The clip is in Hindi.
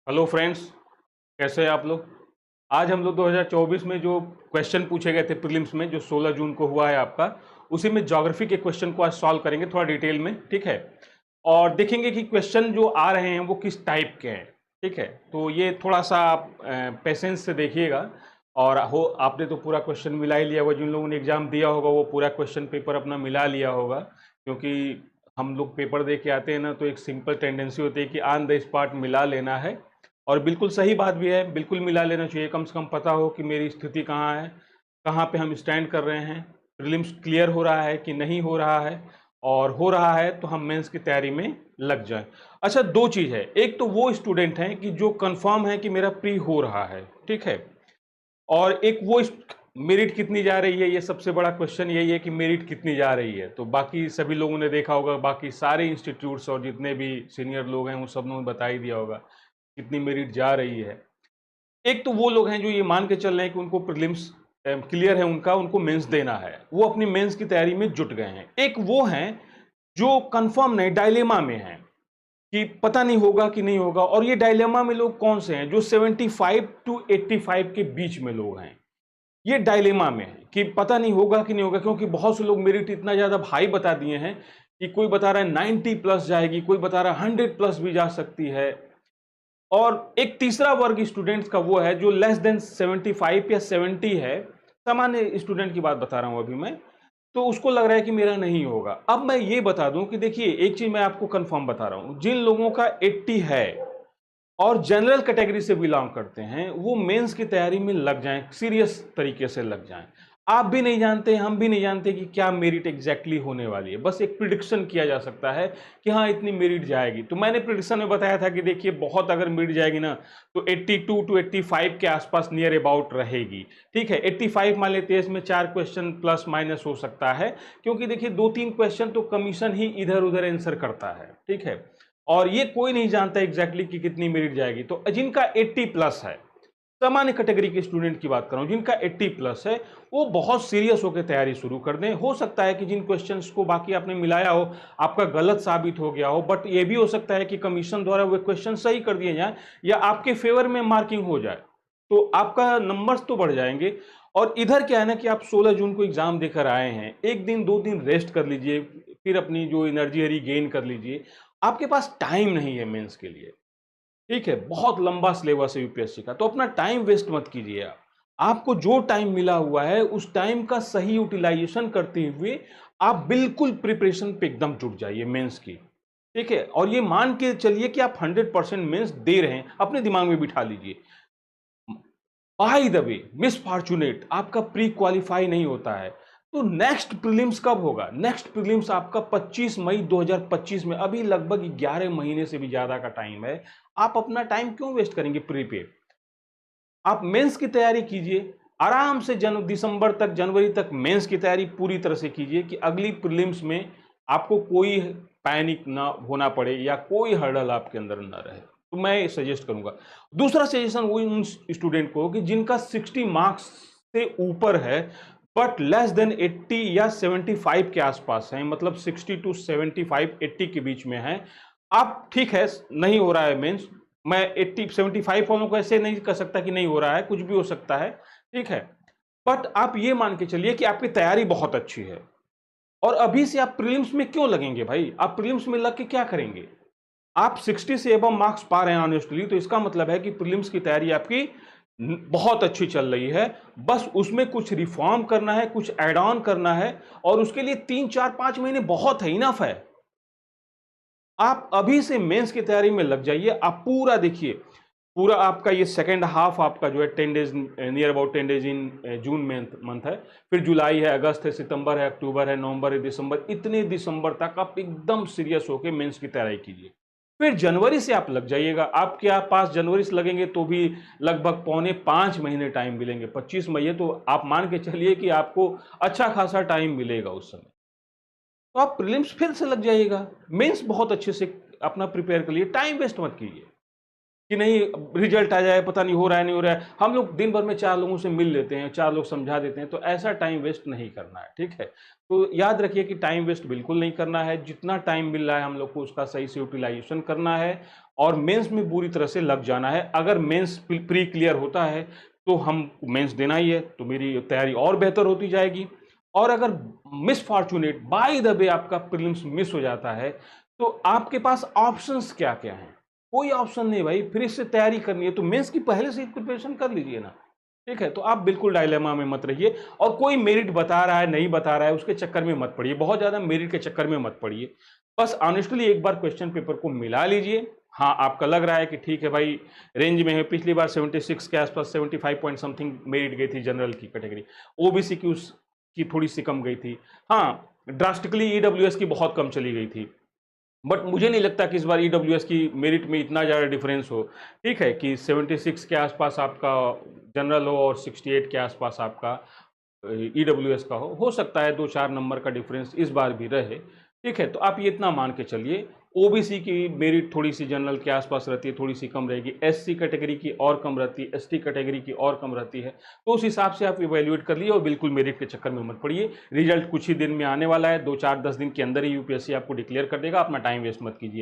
हेलो फ्रेंड्स, कैसे हैं आप लोग। आज हम लोग 2024 में जो क्वेश्चन पूछे गए थे प्रीलिम्स में, जो 16 जून को हुआ है आपका, उसी में ज्योग्राफी के क्वेश्चन को आज सॉल्व करेंगे थोड़ा डिटेल में। ठीक है। और देखेंगे कि क्वेश्चन जो आ रहे हैं वो किस टाइप के हैं। ठीक है, तो ये थोड़ा सा आप पेशेंस से देखिएगा। और हो आपने तो पूरा क्वेश्चन मिला ही लिया होगा, जिन लोगों ने एग्जाम दिया होगा वो पूरा क्वेश्चन पेपर अपना मिला लिया होगा। क्योंकि हम लोग पेपर दे के आते हैं ना, तो एक सिंपल टेंडेंसी होती है कि ऑन द स्पॉट मिला लेना है। और बिल्कुल सही बात भी है, बिल्कुल मिला लेना चाहिए। कम से कम पता हो कि मेरी स्थिति कहाँ है, कहाँ पे हम स्टैंड कर रहे हैं, प्रीलिम्स क्लियर हो रहा है कि नहीं हो रहा है। और हो रहा है तो हम मेंस की तैयारी में लग जाएं। अच्छा, दो चीज़ है। एक तो वो स्टूडेंट हैं कि जो कंफर्म है कि मेरा प्री हो रहा है, ठीक है। और एक वो मेरिट कितनी जा रही है, ये सबसे बड़ा क्वेश्चन यही है कि मेरिट कितनी जा रही है। तो बाकी सभी लोगों ने देखा होगा, बाकी सारे इंस्टीट्यूट्स और जितने भी सीनियर लोग हैं वो सब ने बता ही दिया होगा कितनी मेरिट जा रही है। एक तो वो लोग हैं जो ये मान के चल रहे हैं कि उनको प्रीलिम्स क्लियर है, उनका उनको मेंस देना है, वो अपनी मेंस की तैयारी में जुट गए हैं। एक वो हैं जो कंफर्म नहीं, डायलेमा में हैं कि पता नहीं होगा कि नहीं होगा। और ये डायलेमा में लोग कौन से हैं? जो 75 टू 85 के बीच में लोग हैं, ये डायलेमा में है कि पता नहीं होगा कि नहीं होगा। क्योंकि बहुत से लोग मेरिट इतना ज्यादा हाई बता दिए हैं कि कोई बता रहा है 90 प्लस जाएगी, कोई बता रहा है 100 प्लस भी जा सकती है। और एक तीसरा वर्ग स्टूडेंट्स का वो है जो लेस देन 75 या 70 है, सामान्य स्टूडेंट की बात बता रहा हूं अभी मैं। तो उसको लग रहा है कि मेरा नहीं होगा। अब मैं ये बता दूं कि देखिए, एक चीज मैं आपको कंफर्म बता रहा हूं, जिन लोगों का 80 है और जनरल कैटेगरी से बिलोंग करते हैं, वो मेंस की तैयारी में लग जाएं, सीरियस तरीके से लग जाएं। आप भी नहीं जानते, हम भी नहीं जानते कि क्या मेरिट एग्जैक्टली होने वाली है। बस एक प्रिडिक्शन किया जा सकता है कि हाँ इतनी मेरिट जाएगी। तो मैंने प्रिडिक्शन में बताया था कि देखिए, बहुत अगर मेरिट जाएगी ना तो 82 टू 85 के आसपास नियर अबाउट रहेगी। ठीक है, 85 मान लेते हैं, इसमें 4 क्वेश्चन प्लस माइनस हो सकता है। क्योंकि देखिए, 2-3 क्वेश्चन तो कमीशन ही इधर उधर आंसर करता है। ठीक है, और ये कोई नहीं जानता एग्जैक्टली कि कितनी मेरिट जाएगी। तो जिनका 80 प्लस है, सामान्य कैटेगरी के स्टूडेंट की बात कर रहा हूं, जिनका 80 प्लस है, वो बहुत सीरियस होकर तैयारी शुरू कर दें। हो सकता है कि जिन क्वेश्चंस को बाकी आपने मिलाया हो, आपका गलत साबित हो गया हो, बट ये भी हो सकता है कि कमीशन द्वारा वो क्वेश्चन सही कर दिए जाए या आपके फेवर में मार्किंग हो जाए, तो आपका नंबर्स तो बढ़ जाएंगे। और इधर क्या है ना कि आप 16 जून को एग्जाम देकर आए हैं, एक दिन 2 दिन रेस्ट कर लीजिए, फिर अपनी जो एनर्जी है रीगेन कर लीजिए। आपके पास टाइम नहीं है मेंस के लिए। ठीक है, बहुत लंबा सिलेबस है यूपीएससी का, तो अपना टाइम वेस्ट मत कीजिए। आप आपको जो टाइम मिला हुआ है उस टाइम का सही यूटिलाइजेशन करते हुए आप बिल्कुल प्रिपरेशन पे एकदम जुट जाइए मेंस की। ठीक है, और ये मान के चलिए कि आप 100% मेंस दे रहे हैं, अपने दिमाग में बिठा लीजिए। By the way, miss fortunate आपका प्री क्वालिफाई नहीं होता है, तो नेक्स्ट प्रीलिम्स कब होगा? नेक्स्ट प्रीलिम्स आपका 25 मई 2025 में। अभी लगभग 11 महीने से भी ज्यादा का टाइम है। आप अपना टाइम क्यों वेस्ट करेंगे प्री पे? आप मेंस की तैयारी कीजिए आराम से। दिसंबर तक, जनवरी तक मेंस की तैयारी पूरी तरह से कीजिए कि अगली प्रीलिम्स में आपको कोई पैनिक ना होना पड़े या कोई हर्डल आपके अंदर ना रहे। तो मैं सजेस्ट करूंगा। दूसरा सजेशन वो उन स्टूडेंट को कि जिनका 60 मार्क्स से ऊपर है बट लेस देन 80 या 75 के आसपास है, मतलब 60 टू 75 80 के बीच में है। आप ठीक है, नहीं हो रहा है मेंस, मैं 80 75 वालों को ऐसे नहीं कर सकता कि नहीं हो रहा है, कुछ भी हो सकता है। ठीक है, बट आप ये मान के चलिए कि आपकी तैयारी बहुत अच्छी है। और अभी से आप प्रीलिम्स में क्यों लगेंगे भाई? आप प्रीलिम्स में लग के क्या करेंगे? आप 60 से एबव मार्क्स पा रहे हैं ऑनेस्टली, तो इसका मतलब है कि प्रीलिम्स की तैयारी आपकी बहुत अच्छी चल रही है। बस उसमें कुछ रिफॉर्म करना है, कुछ ऐड ऑन करना है, और उसके लिए 3-4-5 महीने बहुत है, इनफ है। आप अभी से मेंस की तैयारी में लग जाइए। आप पूरा देखिए, पूरा आपका ये सेकेंड हाफ आपका जो है 10 days, near about 10 days in June month है, फिर जुलाई है, अगस्त है, सितंबर है, अक्टूबर है, नवंबर है, दिसंबर, इतने दिसंबर तक आप एकदम सीरियस होकर मेंस की तैयारी कीजिए। फिर जनवरी से आप लग जाइएगा। आपके पास जनवरी से लगेंगे तो भी लगभग 4.5 महीने टाइम मिलेंगे। 25 मई है, तो आप मान के चलिए कि आपको अच्छा खासा टाइम मिलेगा उस समय। तो आप प्रीलिम्स फिर से लग जाइएगा। मेंस बहुत अच्छे से अपना प्रिपेयर कर लिए, टाइम वेस्ट मत कीजिए। कि नहीं रिजल्ट आ जाए, पता नहीं हो रहा है नहीं हो रहा है। हम लोग दिन भर में 4 लोगों से मिल लेते हैं, 4 लोग समझा देते हैं, तो ऐसा टाइम वेस्ट नहीं करना है, ठीक है। तो याद रखिए कि टाइम वेस्ट बिल्कुल नहीं करना है, जितना टाइम मिल रहा है हम लोग को उसका सही से यूटिलाइजेशन करना है और मेंस में पूरी तरह से लग जाना है। अगर मेंस प्री क्लियर होता है तो हम मेंस देना ही है, तो मेरी तैयारी और बेहतर होती जाएगी। और अगर मिसफॉर्चुनेट बाय द वे आपका प्रीलिम्स मिस हो जाता है, तो आपके पास ऑप्शंस क्या-क्या हैं? कोई ऑप्शन नहीं भाई, फिर इससे तैयारी करनी है तो मेंस की पहले से ही प्रिपरेशन कर लीजिए ना, ठीक है। तो आप बिल्कुल डायलेमा में मत रहिए और कोई मेरिट बता रहा है नहीं बता रहा है उसके चक्कर में मत पड़िए, बहुत ज्यादा मेरिट के चक्कर में मत पड़िए। बस ऑनेस्टली एक बार क्वेश्चन पेपर को मिला लीजिए। हाँ, आपका लग रहा है कि ठीक है भाई, रेंज में है, पिछली बार 76 के आसपास 75 पॉइंट समथिंग मेरिट गई थी जनरल की कैटेगरी, ओबीसी की थोड़ी सी कम गई थी। हाँ, ड्रास्टिकली ईडब्ल्यूएस की बहुत कम चली गई थी, बट मुझे नहीं लगता कि इस बार ईडब्ल्यूएस की मेरिट में इतना ज़्यादा डिफरेंस हो, ठीक है, कि 76 के आसपास आपका जनरल हो और 68 के आसपास आपका ईडब्ल्यूएस का हो सकता है 2-4 नंबर का डिफरेंस इस बार भी रहे, ठीक है। तो आप ये इतना मान के चलिए, ओबीसी की मेरिट थोड़ी सी जनरल के आसपास रहती है, थोड़ी सी कम रहेगी, एससी कैटेगरी की और कम रहती है, एसटी कैटेगरी की और कम रहती है। तो उस हिसाब से आप इवेल्युएट कर लिए और बिल्कुल मेरिट के चक्कर में मत पड़िए। रिजल्ट कुछ ही दिन में आने वाला है, 2-4-10 दिन के अंदर ही यूपीएससी आपको डिक्लेयर कर देगा, अपना टाइम वेस्ट मत कीजिए।